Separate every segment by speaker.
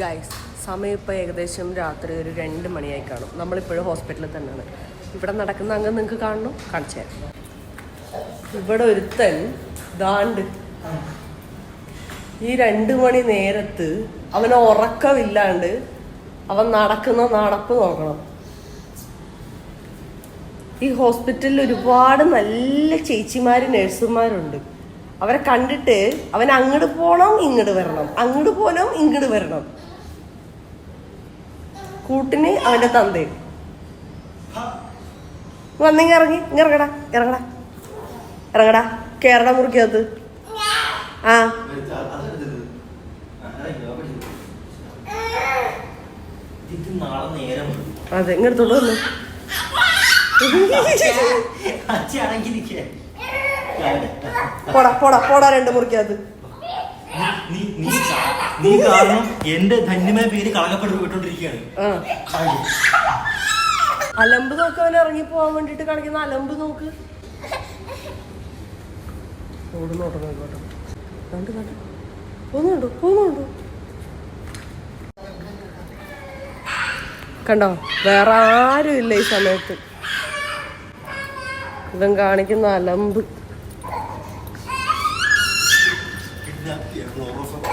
Speaker 1: Guys സമയം ഇപ്പോൾ ഏകദേശം രാത്രി ഒരു 2 മണിയായി കാണും. നമ്മളിപ്പോഴും ഹോസ്പിറ്റലിൽ തന്നെയാണ്. ഇവിടെ നടക്കുന്ന അങ്ങ് നിങ്ങൾക്ക് കാണണം, കാണിച്ചു തരാം. ഇവിടെ ഒരുത്തൻ ദാണ്ട് ഈ 2 മണി നേരത്ത് അവന് ഉറക്കമില്ലാണ്ട് അവൻ നടക്കുന്ന നടപ്പ് നോക്കണം. ഈ ഹോസ്പിറ്റലിൽ ഒരുപാട് നല്ല ചേച്ചിമാര് നഴ്സുമാരുണ്ട്. അവരെ കണ്ടിട്ട് അവൻ അങ്ങോട്ട് പോകണം ഇങ്ങോട്ട് വരണം, അങ്ങോട്ട് പോകണം ഇങ്ങോട്ട് വരണം. കൂട്ടിന് അവന്റെ തന്തയും വന്നിങ്ങ ഇറങ്ങി ഇറങ്ങടാ ഇറങ്ങടാ ഇറങ്ങടാ കേരള മുറിക്കകത്ത്. ആ അതെ ഇങ്ങടുത്തോട്ട് വന്നു. പോടാ പോടാ പോടാ 2 മുറിക്കകത്ത്.
Speaker 2: നീ കാരണം എന്റെ ധന്യമായ പേര് കളങ്കപ്പെട്ടുകൊണ്ടിരിക്കുകയാണ്.
Speaker 1: അലമ്പ് നോക്ക്, അവൻ ഇറങ്ങി പോവാൻ വേണ്ടിട്ട് കാണിക്കുന്ന അലമ്പ് നോക്ക്. ഓടുന്നോട്ടോ നോക്കോട്ടോ, കണ്ടു കണ്ടു പോകുന്നുണ്ടോ പോകുന്നുണ്ടോ കണ്ടോ? വേറെ ആരും ഇല്ല ഈ സമയത്ത്. ഇവൻ കാണിക്കുന്ന അലമ്പ്.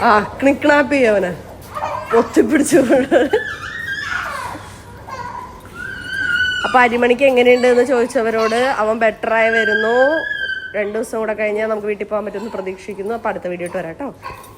Speaker 1: ആ ക്ണിക്ണാപ്പ് ചെയ്യവനെ ഒത്തിപ്പിടിച്ചു. അപ്പൊ അരിമണിക്ക് എങ്ങനെയുണ്ട് എന്ന് ചോദിച്ചവരോട് അവൻ ബെറ്ററായി വരുന്നു. 2 ദിവസം കൂടെ കഴിഞ്ഞാൽ നമുക്ക് വീട്ടിൽ പോകാൻ പറ്റുമെന്ന് പ്രതീക്ഷിക്കുന്നു. അപ്പൊ അടുത്ത വീഡിയോ ഇട്ട് വരാം കേട്ടോ.